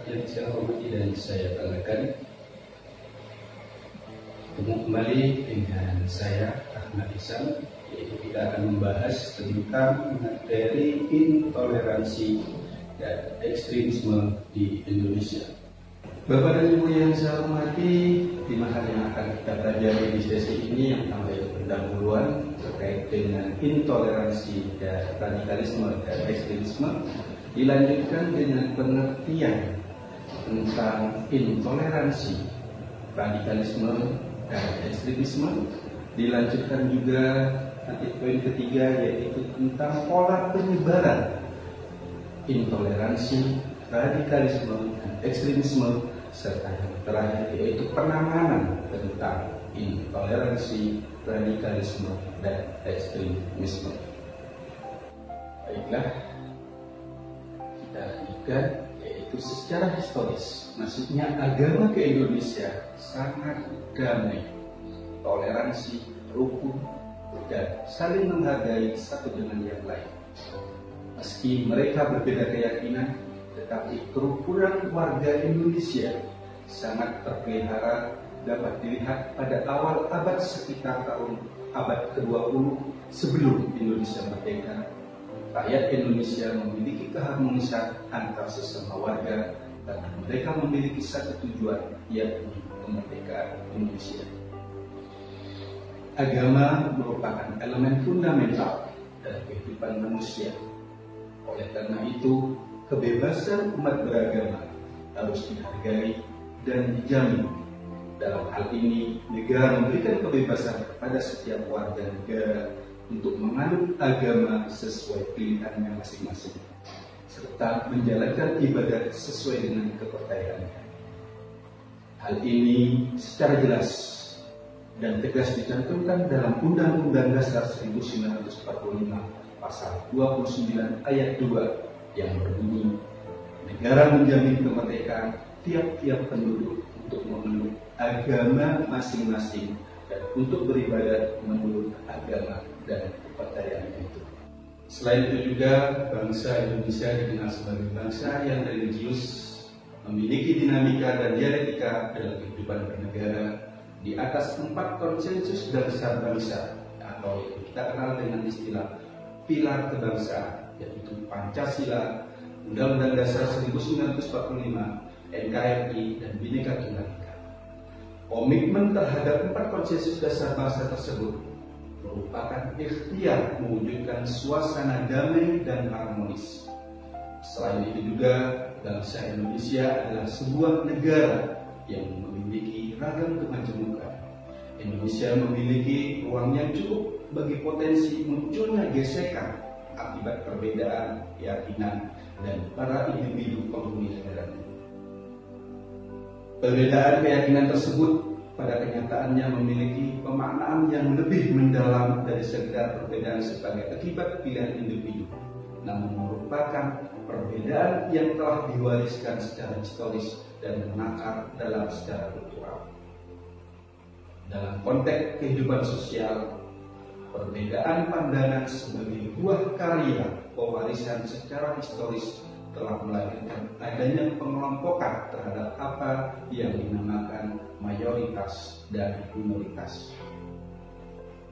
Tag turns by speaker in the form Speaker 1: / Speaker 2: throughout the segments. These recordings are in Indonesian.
Speaker 1: yang saya hormati dan saya banggakan, ketemu kembali dengan saya Ahmad Ihsan, yaitu kita akan membahas tentang materi intoleransi dan ekstremisme di Indonesia. Bapak dan Ibu yang saya hormati, 5 hal yang akan kita pelajari di sesi ini yang pertama yaitu pendahuluan terkait dengan intoleransi dan radikalisme dan ekstremisme, dilanjutkan dengan pengertian tentang intoleransi, radikalisme, dan ekstremisme, dilanjutkan juga nanti poin ketiga yaitu tentang pola penyebaran intoleransi, radikalisme, dan ekstremisme, serta yang terakhir yaitu penanganan tentang intoleransi, radikalisme, dan ekstremisme. Baiklah, kita lanjutkan, yaitu secara historis masuknya agama ke Indonesia sangat damai, toleransi, rukun, dan saling menghargai satu dengan yang lain. Meski mereka berbeda keyakinan, tetapi kerukunan warga Indonesia sangat terpelihara, dapat dilihat pada awal abad sekitar tahun abad ke-20 sebelum Indonesia merdeka. Rakyat Indonesia memiliki keharmonisan antar sesama warga karena mereka memiliki satu tujuan, yakni kemerdekaan Indonesia. Agama merupakan elemen fundamental dalam kehidupan manusia. Oleh karena itu, kebebasan umat beragama harus dihargai dan dijamin. Dalam hal ini, negara memberikan kebebasan kepada setiap warga negara untuk menganut agama sesuai pilihannya masing-masing, serta menjalankan ibadat sesuai dengan kepercayaannya. Hal ini secara jelas dan tegas dicantumkan dalam Undang-Undang Dasar 1945 Pasal 29 Ayat 2 yang berbunyi, negara menjamin kemerdekaan tiap-tiap penduduk untuk memeluk agama masing-masing dan untuk beribadat menurut agama dan kepercayaan itu. Selain itu juga, bangsa Indonesia dikenal sebagai bangsa yang religius, memiliki dinamika dan dialektika dalam kehidupan bernegara di atas 4 konsensus dasar bangsa atau yang kita kenal dengan istilah pilar kebangsaan, yaitu Pancasila, Undang-Undang Dasar 1945, NKRI, dan Bhinneka Tunggal Ika. Komitmen terhadap 4 konsensus dasar bangsa tersebut merupakan ikhtiar mewujudkan suasana damai dan harmonis. Selain itu juga, bangsa Indonesia adalah sebuah negara yang memiliki ragam kemajemukan. Indonesia memiliki ruang yang cukup bagi potensi munculnya gesekan akibat perbedaan keyakinan dan para individu penghuni negara. Perbedaan keyakinan tersebut pada kenyataannya memiliki pemaknaan yang lebih mendalam dari sekedar perbedaan sebagai akibat pilihan individu, namun merupakan perbedaan yang telah diwariskan secara historis dan mengakar dalam secara kultural. Dalam konteks kehidupan sosial, perbedaan pandangan sebagai buah karya pewarisan secara historis telah melahirkan adanya pengelompokan terhadap apa yang dinamakan mayoritas dan minoritas.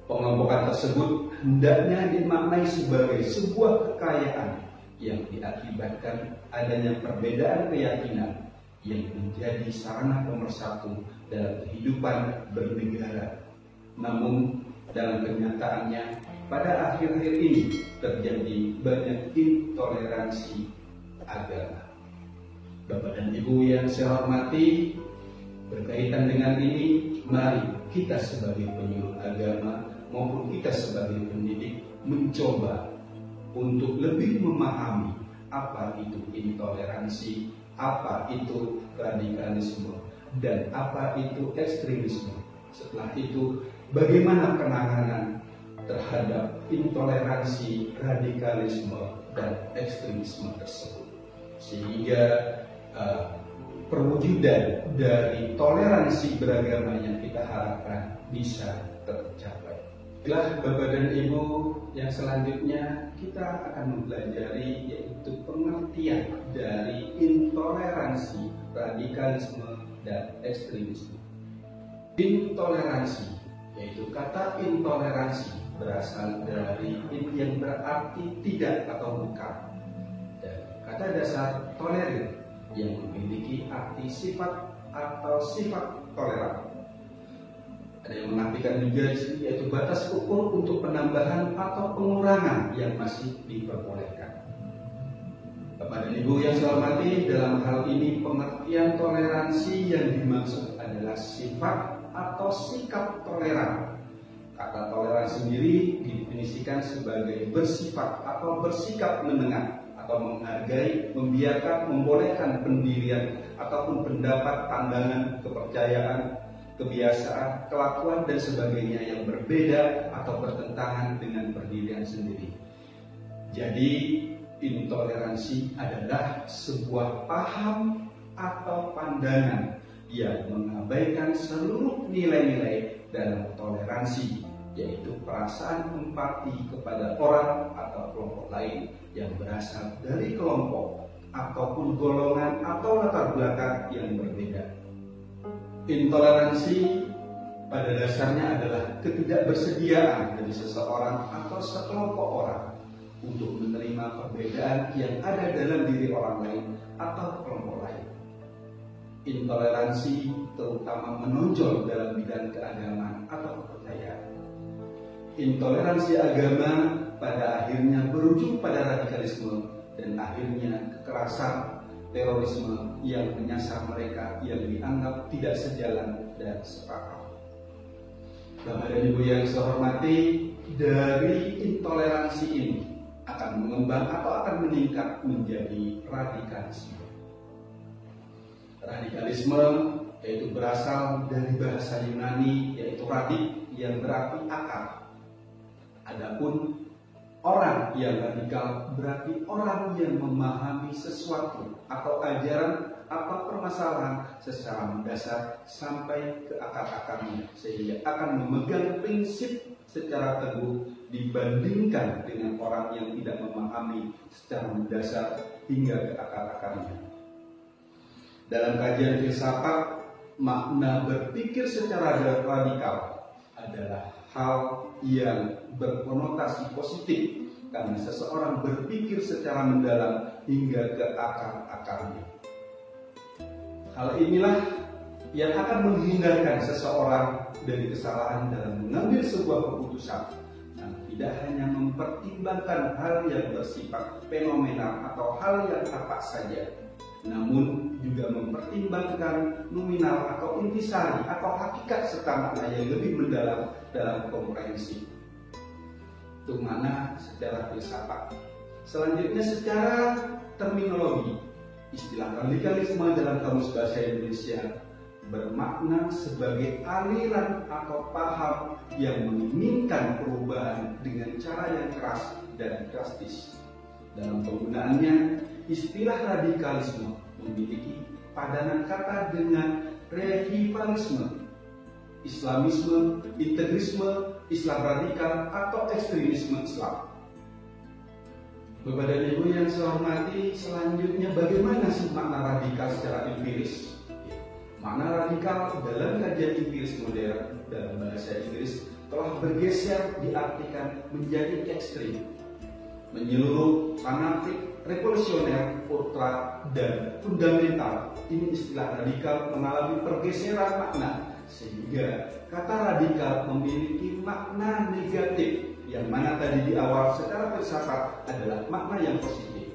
Speaker 1: Pengelompokan tersebut hendaknya dimaknai sebagai sebuah kekayaan yang diakibatkan adanya perbedaan keyakinan yang menjadi sarana pemersatu dalam kehidupan bernegara. Namun dalam kenyataannya, pada akhir-akhir ini terjadi banyak intoleransi agama. Bapak dan Ibu yang saya hormati, berkaitan dengan ini, mari kita sebagai penyuluh agama maupun kita sebagai pendidik mencoba untuk lebih memahami apa itu intoleransi, apa itu radikalisme, dan apa itu ekstremisme. Setelah itu, bagaimana penanganan terhadap intoleransi, radikalisme, dan ekstremisme tersebut, sehingga perwujudan dari toleransi beragama yang kita harapkan bisa tercapai. Baiklah Bapak dan Ibu, yang selanjutnya kita akan mempelajari yaitu pengertian dari intoleransi, radikalisme, dan ekstremisme. Intoleransi, yaitu kata intoleransi berasal dari yang berarti tidak atau bukan, dan kata dasar tolerir yang memiliki arti sifat atau sifat toleran. Ada yang menartikan juga di sini yaitu batas ukur untuk penambahan atau pengurangan yang masih diperbolehkan. Bapak dan Ibu yang saya hormati, dalam hal ini pengertian toleransi yang dimaksud adalah sifat atau sikap toleran. Kata toleran sendiri didefinisikan sebagai bersifat atau bersikap menengah atau menghargai, membiarkan, membolehkan pendirian ataupun pendapat, pandangan, kepercayaan, kebiasaan, kelakuan, dan sebagainya yang berbeda atau bertentangan dengan pendirian sendiri. Jadi, intoleransi adalah sebuah paham atau pandangan yang mengabaikan seluruh nilai-nilai dalam toleransi, yaitu perasaan empati kepada orang atau kelompok lain yang berasal dari kelompok ataupun golongan atau latar belakang yang berbeda. Intoleransi pada dasarnya adalah ketidakbersediaan dari seseorang atau sekelompok orang untuk menerima perbedaan yang ada dalam diri orang lain atau kelompok lain. Intoleransi terutama menonjol dalam bidang keagamaan atau kepercayaan. Intoleransi agama pada akhirnya berujung pada radikalisme dan akhirnya kekerasan, terorisme yang menyasar mereka yang dianggap tidak sejalan dan sepakat. Bapak dan Ibu yang saya hormati, dari intoleransi ini akan mengembang atau akan meningkat menjadi radikalisme. Radikalisme yaitu berasal dari bahasa Yunani yaitu radik yang berarti akar. Adapun orang yang radikal berarti orang yang memahami sesuatu atau ajaran atau permasalahan secara mendasar sampai ke akar-akarnya, sehingga akan memegang prinsip secara teguh dibandingkan dengan orang yang tidak memahami secara mendasar hingga ke akar-akarnya. Dalam kajian filsafat, makna berpikir secara radikal adalah hal yang berkonotasi positif karena seseorang berpikir secara mendalam hingga ke akar-akarnya. Hal inilah yang akan menghindarkan seseorang dari kesalahan dalam mengambil sebuah keputusan yang tidak hanya mempertimbangkan hal yang bersifat fenomenal atau hal yang tampak saja, namun juga mempertimbangkan nominal atau intisari atau hakikat serta makna yang lebih mendalam dalam komprehensi. Itu makna secara filsafat. Selanjutnya secara terminologi, istilah radikalisme dalam Kamus Bahasa Indonesia bermakna sebagai aliran atau paham yang menginginkan perubahan dengan cara yang keras dan drastis. Dalam penggunaannya, istilah radikalisme memiliki padanan kata dengan revivalisme, Islamisme, integrisme, Islam radikal, atau ekstremisme Islam. Bapak dan Ibu yang saya hormati, selanjutnya bagaimana sih makna radikal secara empiris? Makna radikal dalam kajian empiris modern dalam bahasa Inggris telah bergeser diartikan menjadi ekstrim, menyeluruh, fanatik, revolusioner, ultra, dan fundamental. Ini istilah radikal mengalami pergeseran makna, sehingga kata radikal memiliki makna negatif, yang mana tadi di awal secara filsafat adalah makna yang positif.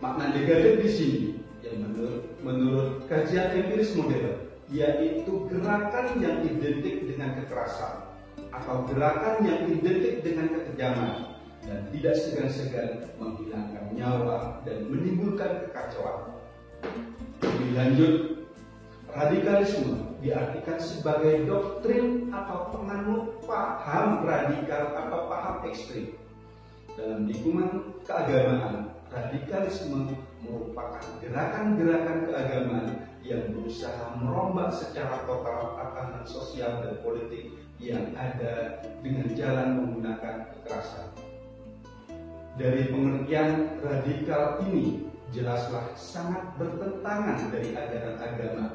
Speaker 1: Makna negatif di sini yang menurut kajian empiris modern yaitu gerakan yang identik dengan kekerasan atau gerakan yang identik dengan kekejaman dan tidak segan-segan menghilangkan nyawa dan menimbulkan kekacauan. Lebih lanjut, radikalisme diartikan sebagai doktrin atau penganut paham radikal atau paham ekstrim. Dalam lingkungan keagamaan, radikalisme merupakan gerakan-gerakan keagamaan yang berusaha merombak secara total tatanan sosial dan politik yang ada dengan jalan menggunakan kekerasan. Dari pengertian radikal ini jelaslah sangat bertentangan dari ajaran agama.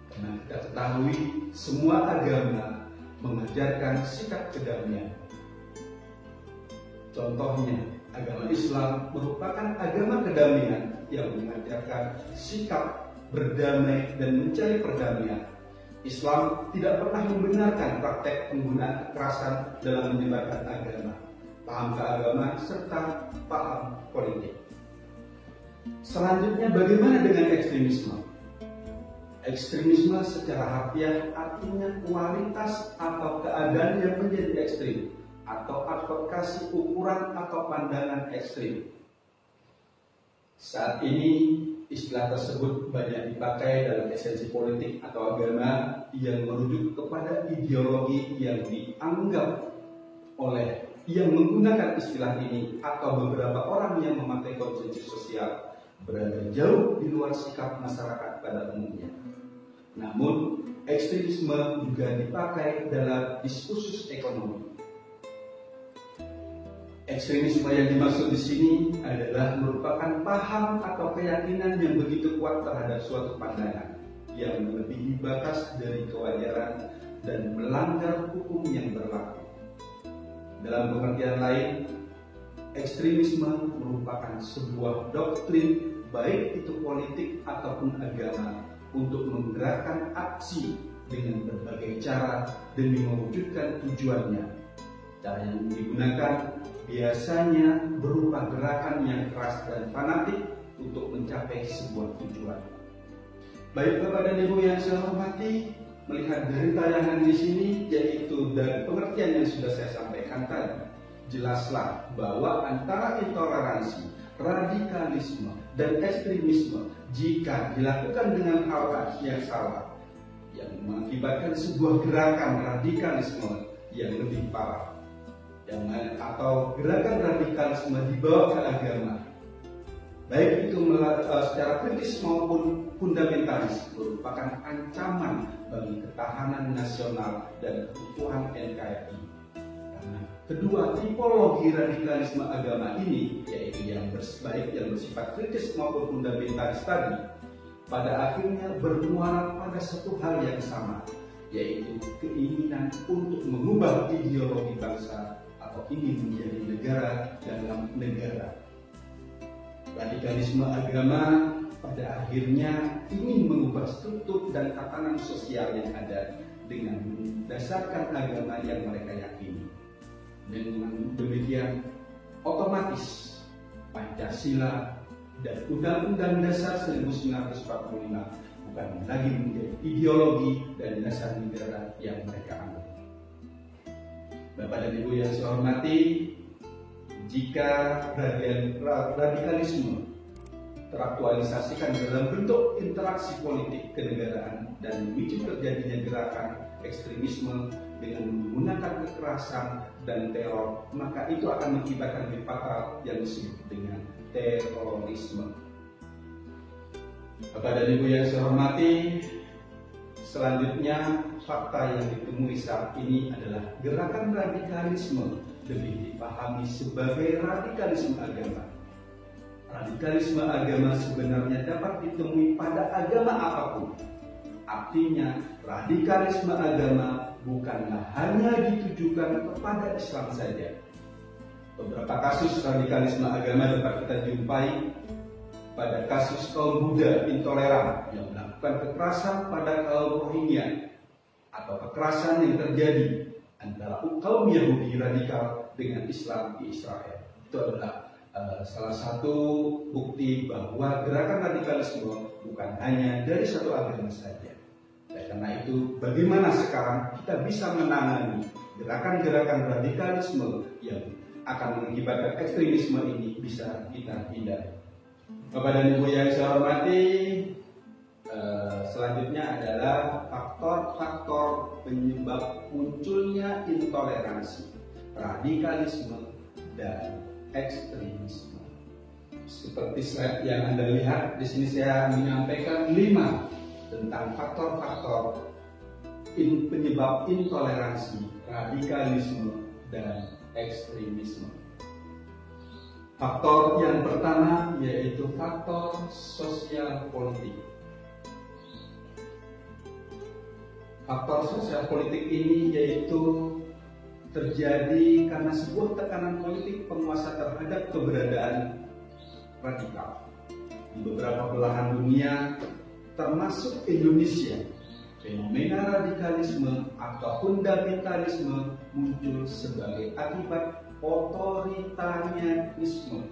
Speaker 1: Karena kita ketahui semua agama mengajarkan sikap kedamaian. Contohnya, agama Islam merupakan agama kedamaian yang mengajarkan sikap berdamai dan mencari perdamaian. Islam tidak pernah membenarkan praktek penggunaan kekerasan dalam menyebarkan agama, paham keagamaan, serta paham politik. Selanjutnya, bagaimana dengan ekstremisme? Ekstremisme secara harfiah artinya kualitas atau keadaan yang menjadi ekstrim, atau advokasi ukuran atau pandangan ekstrim. Saat ini istilah tersebut banyak dipakai dalam esensi politik atau agama yang merujuk kepada ideologi yang dianggap oleh yang menggunakan istilah ini atau beberapa orang yang memakai konsensus sosial berada jauh di luar sikap masyarakat pada umumnya. Namun, ekstremisme juga dipakai dalam diskursus ekonomi. Ekstremisme yang dimaksud di sini adalah merupakan paham atau keyakinan yang begitu kuat terhadap suatu pandangan yang melebihi batas dari kewajaran dan melanggar hukum yang berlaku. Dalam pengertian lain, ekstremisme merupakan sebuah doktrin baik itu politik ataupun agama untuk menggerakkan aksi dengan berbagai cara demi mewujudkan tujuannya. Cara yang digunakan biasanya berupa gerakan yang keras dan fanatik untuk mencapai sebuah tujuan. Baik Bapak dan Ibu yang saya hormati, melihat dari tayangan di sini, yaitu dari pengertian yang sudah saya sampaikan tadi, jelaslah bahwa antara intoleransi, radikalisme, dan ekstremisme jika dilakukan dengan hal yang salah, yang mengakibatkan sebuah gerakan radikalisme yang lebih parah, atau gerakan radikalisme dibawa ke agama, baik itu secara kritis maupun fundamentalis, merupakan ancaman bagi ketahanan nasional dan keutuhan NKRI. Karena kedua tipologi radikalisme agama ini, yaitu yang baik yang bersifat kritis maupun fundamentalis tadi, pada akhirnya bermuara pada satu hal yang sama, yaitu keinginan untuk mengubah ideologi bangsa atau ingin menjadi negara dalam negara. Radikalisme agama pada akhirnya ingin mengubah struktur dan tatanan sosial yang ada dengan mendasarkan agama yang mereka yakini. Dengan demikian, otomatis Pancasila dan Undang-Undang Dasar 1945 bukan lagi menjadi ideologi dan dasar negara yang mereka anggap. Bapak dan Ibu yang saya hormati, jika radikalisme teraktualisasikan dalam bentuk interaksi politik kenegaraan dan memicu terjadinya gerakan ekstremisme dengan menggunakan kekerasan dan teror, maka itu akan mengakibatkan lebih fatal yang disebut dengan terorisme. Bapak dan Ibu yang saya hormati, selanjutnya fakta yang ditemui saat ini adalah gerakan radikalisme lebih dipahami sebagai radikalisme agama. Radikalisme agama sebenarnya dapat ditemui pada agama apapun. Artinya, radikalisme agama bukanlah hanya ditujukan kepada Islam saja. Beberapa kasus radikalisme agama dapat kita jumpai pada kasus kaum Buddha intoleran yang melakukan kekerasan pada kaum Rohingya, atau kekerasan yang terjadi antara kaum Yahudi radikal dengan Islam di Israel. Itu adalah salah satu bukti bahwa gerakan radikalisme bukan hanya dari satu agama saja. Dan karena itu, bagaimana sekarang kita bisa menangani gerakan-gerakan radikalisme yang akan mengakibatkan ekstremisme ini bisa kita hindari. Bapak dan Ibu yang saya hormati, selanjutnya adalah faktor-faktor penyebab munculnya intoleransi, radikalisme, dan ekstremisme. Seperti slide yang Anda lihat di sini, saya menyampaikan 5 tentang faktor-faktor penyebab intoleransi, radikalisme, dan ekstremisme. Faktor yang pertama yaitu faktor sosial politik. Faktor sosial politik ini yaitu terjadi karena sebuah tekanan politik penguasa terhadap keberadaan radikal. Di beberapa belahan dunia, termasuk Indonesia, fenomena radikalisme atau fundamentalisme muncul sebagai akibat otoritarianisme.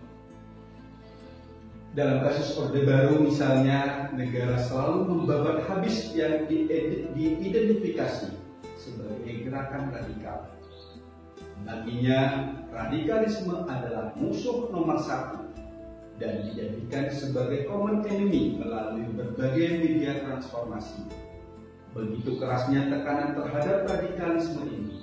Speaker 1: Dalam kasus Orde Baru misalnya, negara selalu membabat habis yang diidentifikasi sebagai gerakan radikal. Baginya, radikalisme adalah musuh nomor satu dan dijadikan sebagai common enemy melalui berbagai media transformasi. Begitu kerasnya tekanan terhadap radikalisme ini,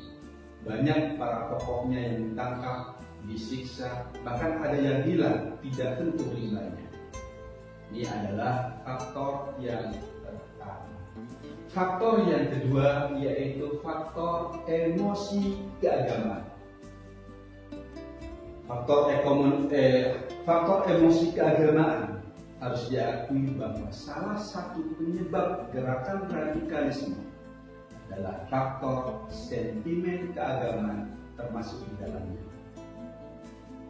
Speaker 1: banyak para tokohnya yang ditangkap, disiksa, bahkan ada yang hilang, tidak tentu jumlahnya. Ini adalah faktor yang pertama. Faktor yang kedua yaitu faktor emosi keagamaan. Faktor emosi keagamaan harus diakui bahwa salah satu penyebab gerakan radikalisme adalah faktor sentimen keagamaan termasuk di dalamnya.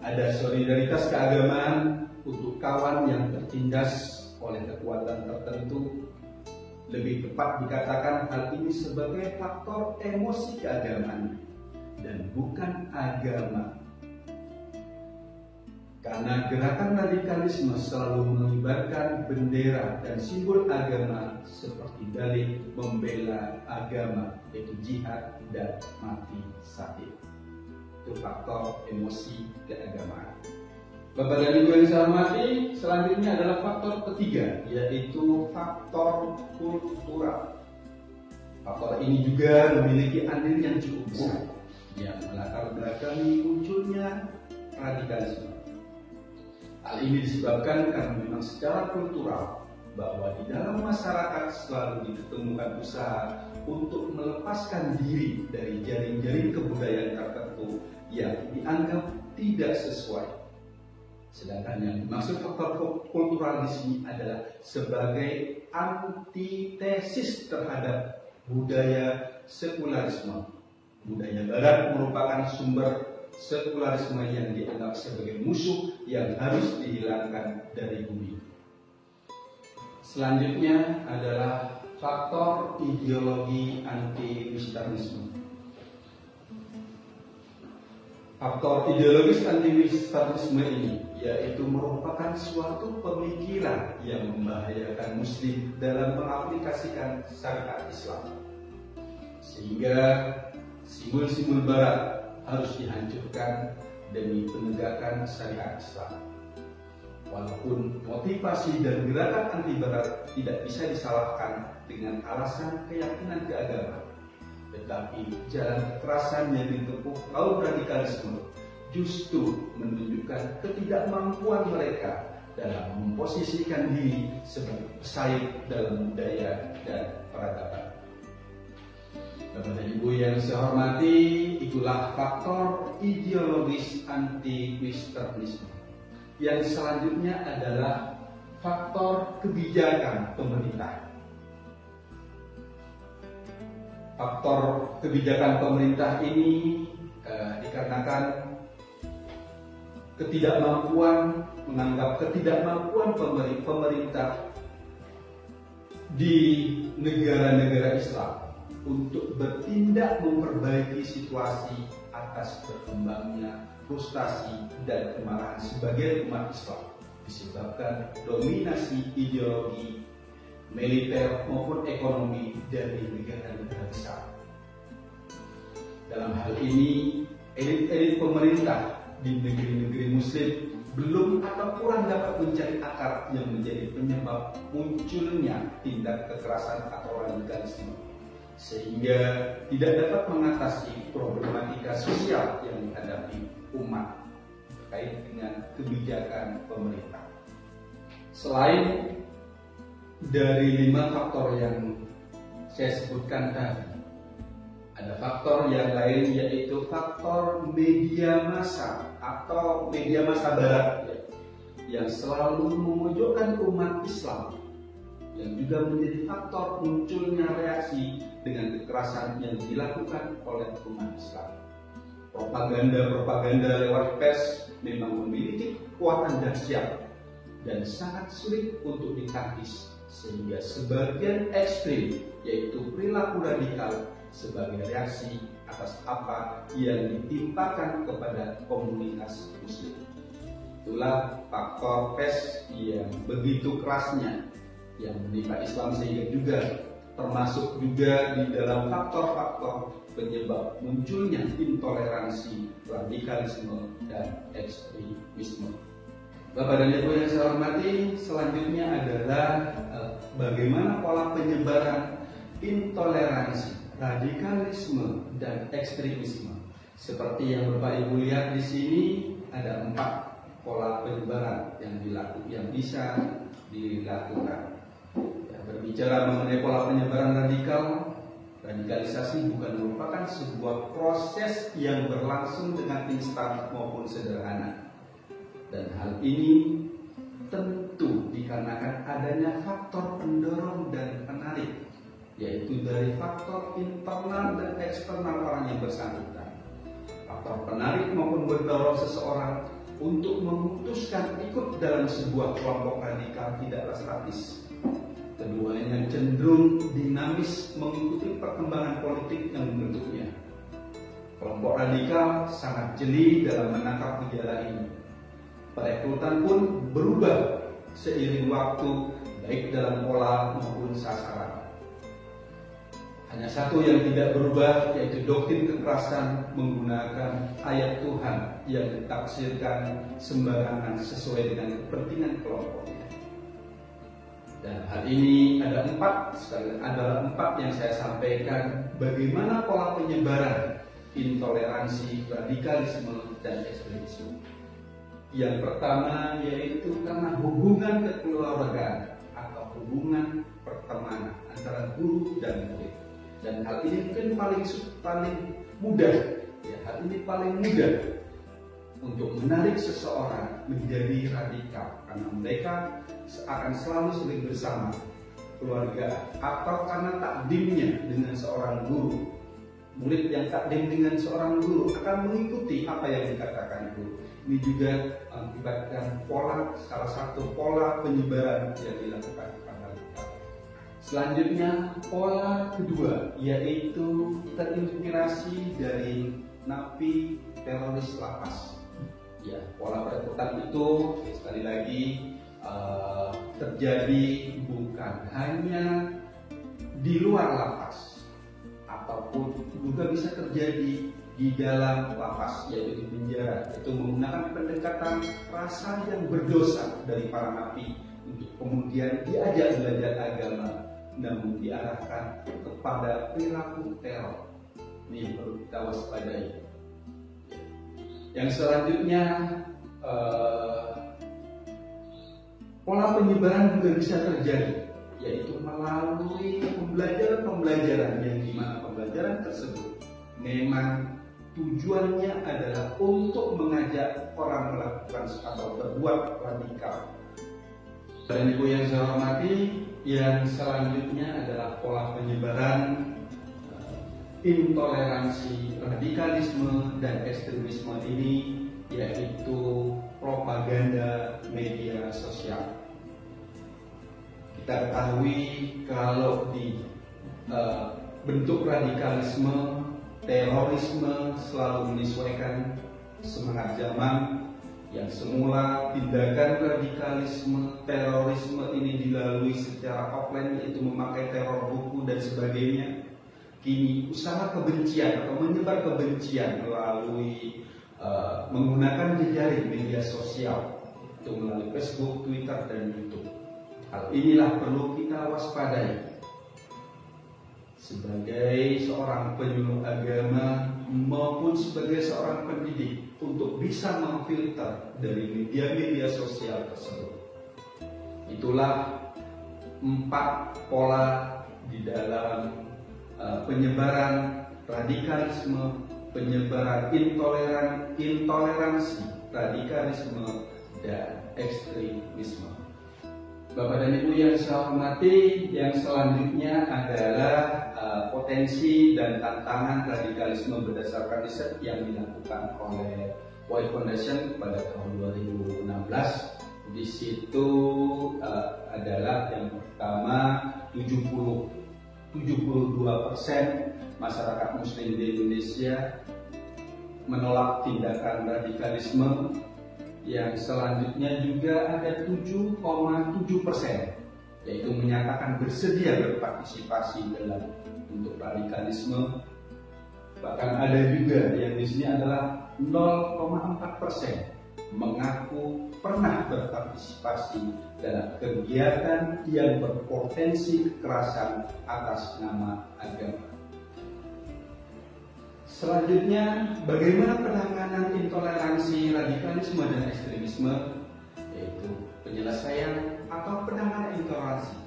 Speaker 1: Ada solidaritas keagamaan untuk kawan yang tertindas oleh kekuatan tertentu. Lebih tepat dikatakan hal ini sebagai faktor emosi keagamaan dan bukan agama. Karena gerakan radikalisme selalu melibatkan bendera dan simbol agama seperti dalih membela agama, yaitu jihad dan mati syahid. Itu faktor emosi keagamaan. Bapak dan Ibu yang saya hormati, selanjutnya adalah faktor ketiga, yaitu faktor kultural. Faktor ini juga memiliki andil yang cukup besar yang melatar belakangi munculnya radikalisme. Hal ini disebabkan karena memang secara kultural bahwa di dalam masyarakat selalu ditemukan usaha untuk melepaskan diri dari jaring-jaring kebudayaan tertentu yang dianggap tidak sesuai. Sedangkan yang dimaksud faktor kultural di sini adalah sebagai antitesis terhadap budaya sekularisme. Budaya Barat merupakan sumber sekularisme yang dianggap sebagai musuh yang harus dihilangkan dari bumi. Selanjutnya adalah faktor ideologi anti-Wisterisme. Faktor ideologis anti-Wisterisme ini yaitu merupakan suatu pemikiran yang membahayakan Muslim dalam mengaplikasikan syariat Islam, sehingga simbol-simbol Barat harus dihancurkan demi penegakan syariat Islam. Walaupun motivasi dan gerakan anti Barat tidak bisa disalahkan dengan alasan keyakinan keagamaan, tetapi jalan kekerasan yang ditempuh kaum radikalisme justru menunjukkan ketidakmampuan mereka dalam memposisikan diri sebagai pesaing dalam budaya dan peradaban. Bapak dan Ibu yang saya hormati, itulah faktor ideologis anti-Wisterisme. Yang selanjutnya adalah faktor kebijakan pemerintah. Faktor kebijakan pemerintah ini dikarenakan menganggap ketidakmampuan pemerintah di negara-negara Islam untuk bertindak memperbaiki situasi atas berkembangnya frustasi dan kemarahan sebagian umat Islam disebabkan dominasi ideologi militer maupun ekonomi dari negara-negara besar. Dalam hal ini, elit-elit pemerintah di negeri-negeri Muslim belum atau kurang dapat mencari akar yang menjadi penyebab munculnya tindak kekerasan atau radikalisme, sehingga tidak dapat mengatasi problematika sosial yang dihadapi umat terkait dengan kebijakan pemerintah. Selain dari 5 faktor yang saya sebutkan tadi. Ada faktor yang lain, yaitu faktor media massa atau media massa barat yang selalu memojokkan umat Islam, yang juga menjadi faktor munculnya reaksi dengan kekerasan yang dilakukan oleh umat Islam. Propaganda lewat pers memang memiliki kekuatan dahsyat dan sangat sulit untuk ditangkis, sehingga sebagian ekstrim, yaitu perilaku radikal, sebagai reaksi atas apa yang ditimpakan kepada komunitas muslim. Itulah faktor pers yang begitu kerasnya yang menimpa Islam, sehingga juga termasuk juga di dalam faktor-faktor penyebab munculnya intoleransi, radikalisme, dan ekstremisme. Bapak dan Ibu yang saya hormati, selanjutnya adalah bagaimana pola penyebaran intoleransi, radikalisme, dan ekstremisme. Seperti yang Bapak Ibu lihat di sini, ada 4 pola penyebaran yang bisa dilakukan. Berbicara mengenai pola penyebaran radikalisasi bukan merupakan sebuah proses yang berlangsung dengan instan maupun sederhana. Dan hal ini tentu dikarenakan adanya faktor pendorong dan penarik, yaitu dari faktor internal dan eksternal orang yang bersangkutan. Faktor penarik maupun mendorong seseorang untuk memutuskan ikut dalam sebuah kelompok radikal tidaklah statis. Keduanya cenderung dinamis mengikuti perkembangan politik yang membentuknya. Kelompok radikal sangat jeli dalam menangkap gejala ini. Perekrutan pun berubah seiring waktu, baik dalam pola maupun sasaran. Hanya satu yang tidak berubah, yaitu doktrin kekerasan menggunakan ayat Tuhan yang ditafsirkan sembarangan sesuai dengan kepentingan kelompoknya. Dan hal ini adalah empat yang saya sampaikan bagaimana pola penyebaran intoleransi, radikalisme, dan ekstremisme. Yang pertama yaitu karena hubungan kekeluargaan atau hubungan pertemanan antara guru dan murid. Dan hal ini mungkin paling mudah, hal ini paling mudah untuk menarik seseorang menjadi radikal, karena mereka akan selalu sering bersama keluarga, atau karena takdimnya dengan seorang guru. Murid yang takdim dengan seorang guru akan mengikuti apa yang dikatakan guru. Ini juga mengakibatkan salah satu pola penyebaran yang dilakukan radikal. Selanjutnya, pola kedua yaitu terinspirasi dari napi teroris lapas. Ya, pola perekrutan itu sekali lagi terjadi bukan hanya di luar lapas, ataupun juga bisa terjadi di dalam lapas, yaitu di penjara. Itu menggunakan pendekatan rasa yang berdosa dari para napi untuk kemudian diajak belajar agama, namun diarahkan kepada perilaku teror. Ini perlu kita waspadai. Yang selanjutnya, pola penyebaran juga bisa terjadi, yaitu melalui pembelajaran yang dimana pembelajaran tersebut memang tujuannya adalah untuk mengajak orang melakukan atau berbuat radikal. Dan Ibu yang saya hormati, yang selanjutnya adalah pola penyebaran intoleransi, radikalisme, dan ekstremisme ini, yaitu propaganda media sosial. Kita ketahui kalau di bentuk radikalisme, terorisme selalu menyesuaikan semangat zaman, yang semula tindakan radikalisme, terorisme ini dilalui secara offline, yaitu memakai teror buku dan sebagainya. Kini usaha kebencian atau menyebar kebencian melalui menggunakan jejaring media sosial, itu melalui Facebook, Twitter, dan YouTube. Hal inilah perlu kita waspadai sebagai seorang penyuluh agama maupun sebagai seorang pendidik untuk bisa memfilter dari media-media sosial tersebut. Itulah 4 pola di dalam penyebaran radikalisme, penyebaran intoleransi, radikalisme, dan ekstremisme. Bapak dan Ibu yang saya hormati, yang selanjutnya adalah potensi dan tantangan radikalisme berdasarkan riset yang dilakukan oleh White Foundation pada tahun 2016. Di situ adalah yang pertama 72% masyarakat Muslim di Indonesia menolak tindakan radikalisme. Yang selanjutnya juga ada 7,7%, yaitu menyatakan bersedia berpartisipasi dalam bentuk radikalisme. Bahkan ada juga yang di sini adalah 0,4% mengaku pernah berpartisipasi dalam kegiatan yang berpotensi kekerasan atas nama agama. Selanjutnya, bagaimana penanganan intoleransi, radikalisme, dan ekstremisme, yaitu penyelesaian atau penanganan intoleransi,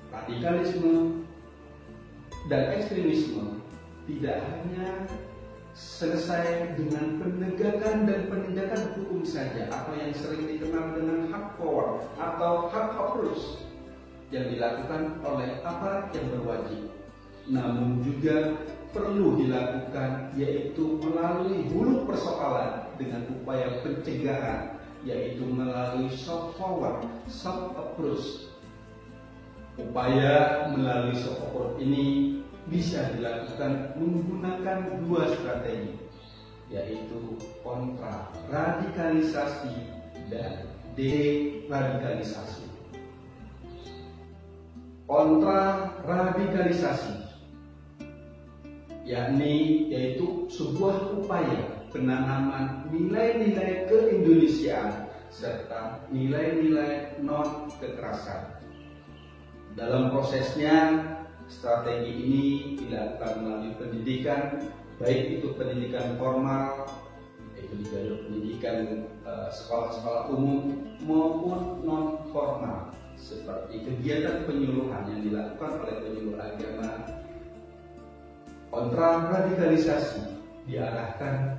Speaker 1: radikalisme, dan ekstremisme tidak hanya selesai dengan penegakan dan penindakan hukum saja, atau yang sering dikenal dengan hard power atau hard approach yang dilakukan oleh aparat yang berwajib, namun juga perlu dilakukan, yaitu melalui hulu persoalan dengan upaya pencegahan, yaitu melalui soft power, soft approach. Upaya melalui soft approach ini bisa dilakukan menggunakan dua strategi, yaitu kontra radikalisasi dan deradikalisasi. Kontra radikalisasi yaitu sebuah upaya penanaman nilai-nilai keindonesiaan serta nilai-nilai non-kekerasan. Dalam prosesnya, strategi ini dilakukan melalui pendidikan, baik itu pendidikan formal, yaitu di jalur pendidikan sekolah-sekolah umum, maupun non-formal, seperti kegiatan penyuluhan yang dilakukan oleh penyuluh agama. Kontra radikalisasi diarahkan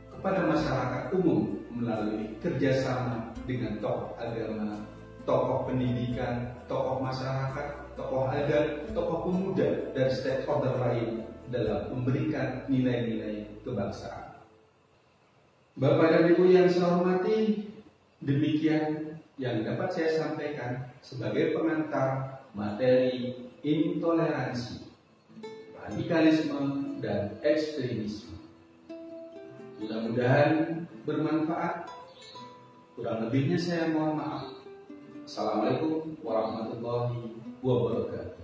Speaker 1: kepada masyarakat umum melalui kerjasama dengan tokoh agama, tokoh pendidikan, tokoh masyarakat, tokoh adat, tokoh pemuda, dan stakeholder lain dalam memberikan nilai-nilai kebangsaan. Bapak dan Ibu yang saya hormati, demikian yang dapat saya sampaikan sebagai pengantar materi intoleransi, radikalisme, dan ekstremisme. Mudah-mudahan bermanfaat. Kurang lebihnya saya mohon maaf. Assalamualaikum warahmatullahi wabarakatuh.